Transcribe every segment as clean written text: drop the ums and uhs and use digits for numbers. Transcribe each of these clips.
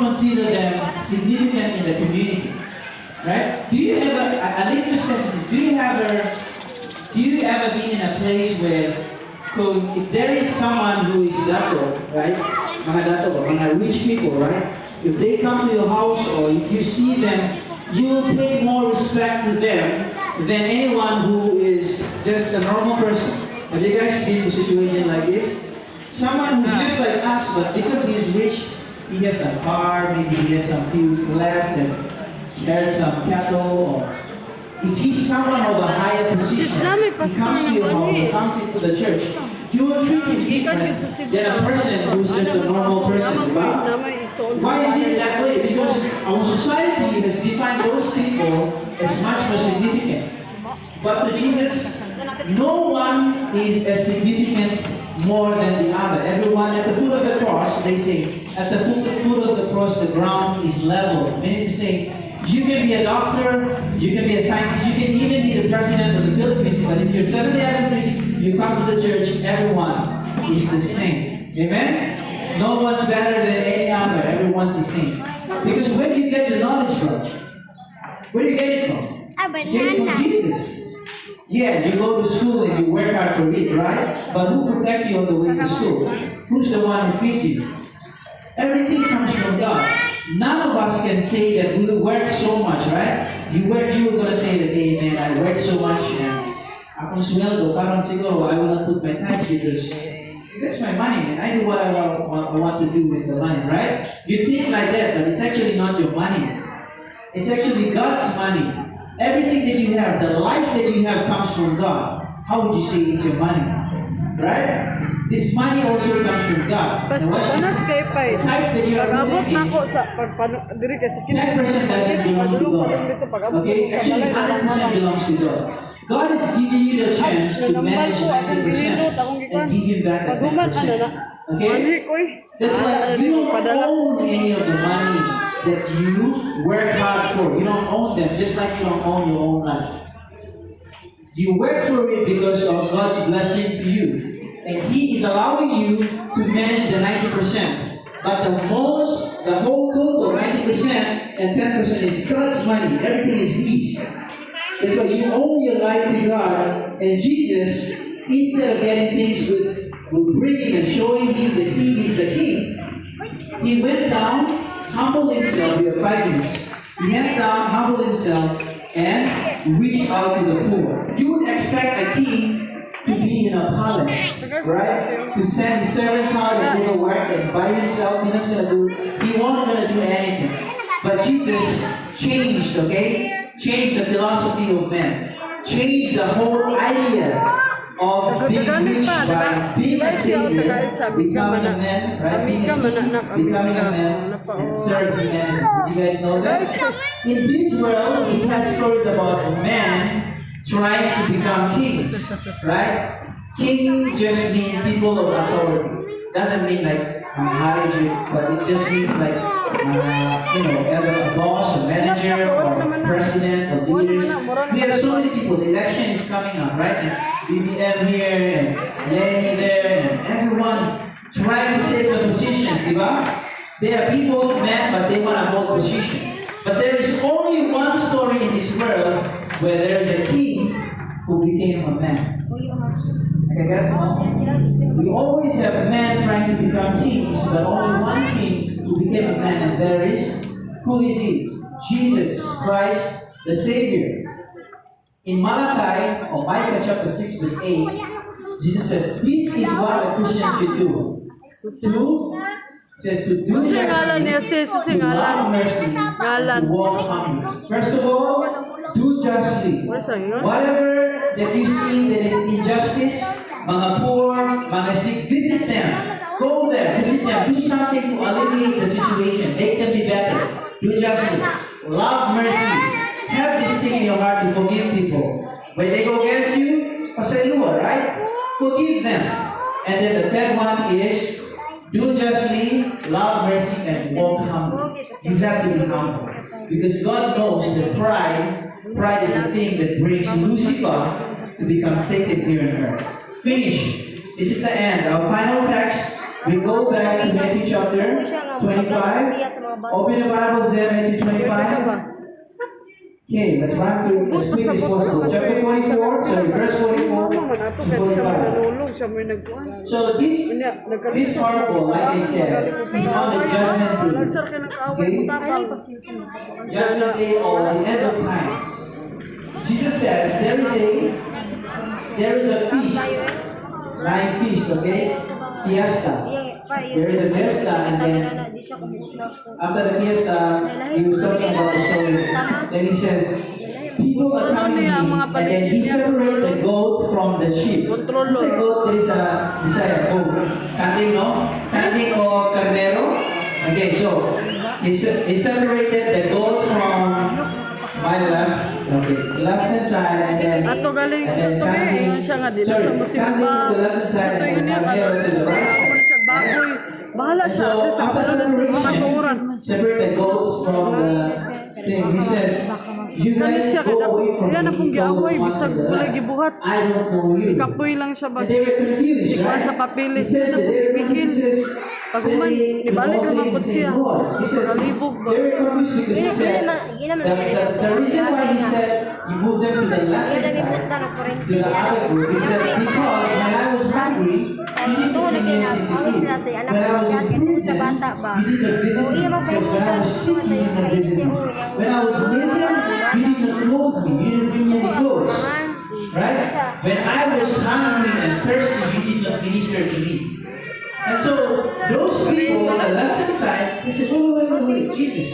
consider them significant in the community, right? Do you ever, a litmus test is, do you ever been in a place where, if there is someone who is dato, right? Mga dato, mga rich people, right? If they come to your house or if you see them, you will pay more respect to them than anyone who is just a normal person. Have you guys been in a situation like this? Someone who's just like us, but because he's rich, he has a car, maybe he has some few left and cares some cattle, or if he's someone of a higher position, he comes to your house, he comes into the church, you will treat him different than a person who's just a normal person. Wow. Why is it that way? Because our society has defined those people as much more significant. But to Jesus, no one is as significant more than the other. Everyone at the foot of the cross, they say, at the foot of the cross, the ground is level. Meaning to say, you can be a doctor, you can be a scientist, you can even be the president of the Philippines, but if you're Seventh-day Adventist, you come to the church, everyone is the same. Amen? No one's better than any other. Everyone's the same. Because where do you get the knowledge from? Where do you get it from? You get it from Jesus. Yeah, you go to school and you work hard for it, right? But who protects you on the way to school? Who's the one who feeds you? Everything comes from God. None of us can say that we work so much, right? You were going to say that, hey man, I work so much and akong sweldo, parang siguro I will not put my tax because that's my money, man. I do what I want to do with the money, right? You think like that, but it's actually not your money. It's actually God's money. Everything that you have, the life that you have comes from God. How would you say it's your money? Right? This money also comes from God. Basta panas kay Pai. Tax that you are Pag-abot making, na ko sa diri kay sa 10% doesn't belong to God. Okay? Actually, 100% belongs to God. God is giving you the chance to manage 90% and give Him back that 10%. Okay? That's why you don't own any of the money that you work hard for. You don't own them, just like you don't own your own life. You work for it because of God's blessing to you. And He is allowing you to manage the 90%. But the whole total, 90% and 10% is God's money. Everything is His. That's why you own your life to God. And Jesus, instead of getting things with bringing and showing Him that He is the King, He went down, humbled Himself. We have 5 minutes. He went down, humbled Himself, and reached out to the poor. You would expect a king to be in a palace, right? To send his servants out and do the work and by himself, he wasn't going to do anything. But Jesus changed, okay? Changed the philosophy of men. Changed the whole idea of being rich by being a savior, becoming a man, right? Becoming a man and serving humanity. Did you guys know that? In this world, we had stories about men trying to become kings, right? King just means people of authority. Doesn't mean like high, but it just means like a boss, a manager, or president, or leaders. We have so many people. Election is coming up, right? And BBM here, and Lenny there, and everyone trying to take a position, diba? There are people, men, but they want to hold position. But there is only one story in this world where there is a king who became a man. Okay, that's all. We always have men trying to become kings, but only one king who became a man, and there is, who is he? Jesus Christ, the Savior. In Malachi, or Micah chapter 6, verse 8, Jesus says, this is what a Christian should do. To do justice, to love mercy, to walk humbly. First of all, do justly. Whatever that you see that is injustice, mga poor, mga sick, visit them. Go there, visit them. Do something to alleviate the situation. Make them be better. Do justice. Love mercy. Have this thing in your heart to forgive people. When they go against you, pasalua, right? Forgive them. And then the third one is, do justly, love mercy, and walk humbly. You have to be humble. Because God knows that pride is the thing that brings Lucifer to become Satan here on earth. Finish. This is the end. Our final text We go back to Matthew chapter 25. Open the Bibles there, Matthew Pwede ka 25. ba? Okay, let's run through as quick as possible. Chapter 44, sorry, verse 44 Mama man ato to kaya siya 45. mananulog, siya may nagkuhan. So this parable, like I said, is on the judgment day. Nagsar ka ng kaaway Okay? mo tapang. Judgment day or the end of times. Jesus says there is a feast, night feast, okay? Fiesta. There is a fiesta, and then after the fiesta, he was talking about the story. Then he says, people are coming in, and then he separated the goat from the sheep. What's a goat? There is a Bisaya goat. Kanding, no? Kanding or carnero? Okay, so he separated the goat from my left hand side, and then Ato galing sa and then tuwi, kanding, yun siya nga din sa kanding musimba. to the left hand Sa side, tuwi and niya, then carnero to the right ako side. na siya baboy. Bahala siya, So kasi sa after pala sa sinaturan. separate the goats from the thing. He says, you guys Kanis siya, go away from yan me. akong You go giaway, to bisag the wala left. gibuhat. I don't know you. Kapoy lang siya ba? And they were confused, Ikuan right? sa papilis, He says yan that akong they were bigil. confused. Pag uman, nibalik naman po siya. He says, Nalibog ba? they were confused because he said, the reason why he said, you move them to the left hand side, to the other group, he said, because when I was hungry, you didn't give me anything to eat. When I was in prison, you didn't visit me. He says, when I was sick, you didn't visit me. When I was naked, you didn't clothe me. You didn't bring me any clothes. Right? When I was hungry and thirsty, you did not minister to me. And so, those people on the left hand side, they said, wait, Jesus.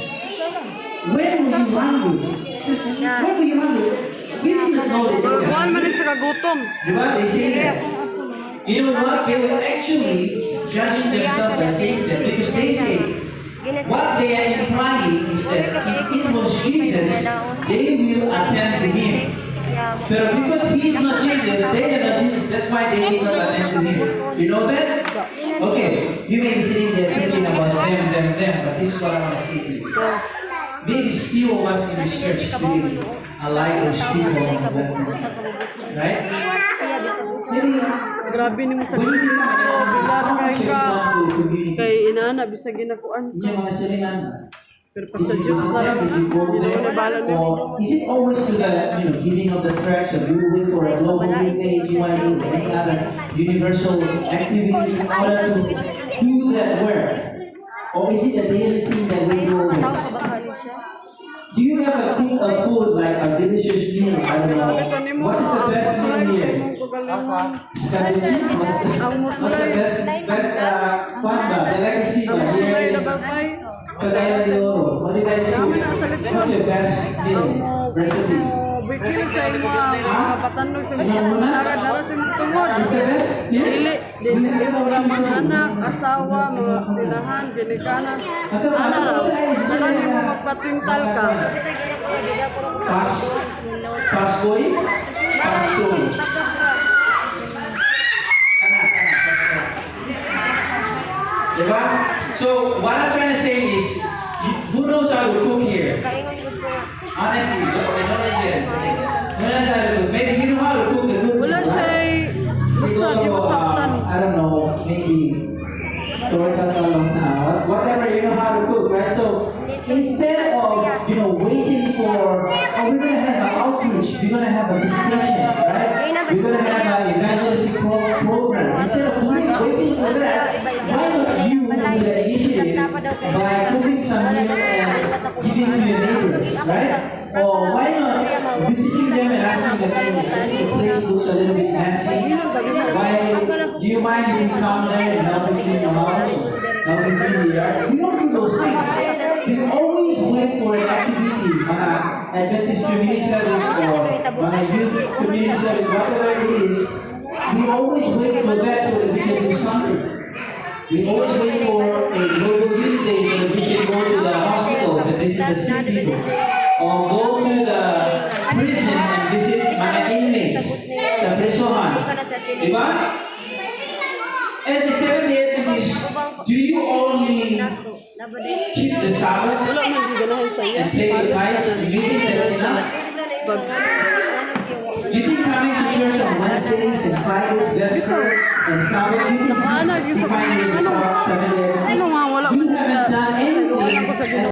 When were you hungry? He says, when were you hungry? We didn't know that they were Kuhan man hungry. sa kagutom. Diba? They say that. You know what? They were actually judging themselves by saying that because they say what they are implying is that if it was Jesus, they will attend to him. But because he is not Jesus, they are not Jesus. That's why they did not attend to him. You know that? Okay, you may be sitting there preaching about them, but this is what I want to say to you. Maybe few of us in this church really are like those people on the left. Right? Maybe Grabe ni mo sa when you kinis become ko, bilar how kay much you ka. belong to community. Kay inana, bisag ginakuan Yung ka. mga silingan. Pero pa sa Diyos na lang. Hindi naman nabala niya. Or is it always to the giving of the tracts, or you wait for a global village, you want to do any other universal activity in order to do that work? Or is it a daily thing that we do? Do you have a food like a delicious meal? I don't know. Ito ni mo, What is the ang best meal muslay sa here? imong kagalingan. Strategy? Ang What's the muslay. kwan ba? The legacy ba? Ang muslay Here na in bagay. Cagayan de Oro. What do you guys do? Dami na sa leksyon. What's your best meal? Recipe? Bikini sa imo ang mga patanog sa mga dara-dara sa imong tungod. What's the best? Dili, dili mura mga anak, asawa, mga tinahan, ginikanan. Alam mo magpatintal ka. Paskoy? Paskoy. Diba? So, what I'm trying to say is, who knows how to cook here? Honestly, I don't know yes. Who knows how to cook? Maybe you know how to cook the good Wala food, siya right? basta di masaktan. I don't know, maybe tortas along now, whatever you know how to cook, right? So instead of waiting for, we're gonna have an outreach, we're gonna have a visitation, right? We're gonna have an evangelistic program. Instead of waiting for that, why not you do the initiative by cooking some meal and giving to your neighbors, right? Or why not visiting them and asking them, hey, the place looks a little bit messy. Why do you mind if we come there and help you clean the house or help you clean the yard? We don't do those things. We always wait for an activity, mga Adventist community service or mga youth community service, whatever it is. We always wait for that so that we can do something. We always wait for a global youth day so that we can go to the hospitals and visit the sick people. Or go to the prison and visit mga inmates sa presohan. Diba? As a Seventh-day Adventist, do you only keep the Sabbath Wala man yung ganahan sa iya. and pay the tithes? Do you think that's enough? Pag Do you think coming to church on Wednesdays and Fridays, that's good? And some of you Nakaana, need to find ano yourself 7 nga, wala You man sa haven't done anything saluan ako sa Ginoo.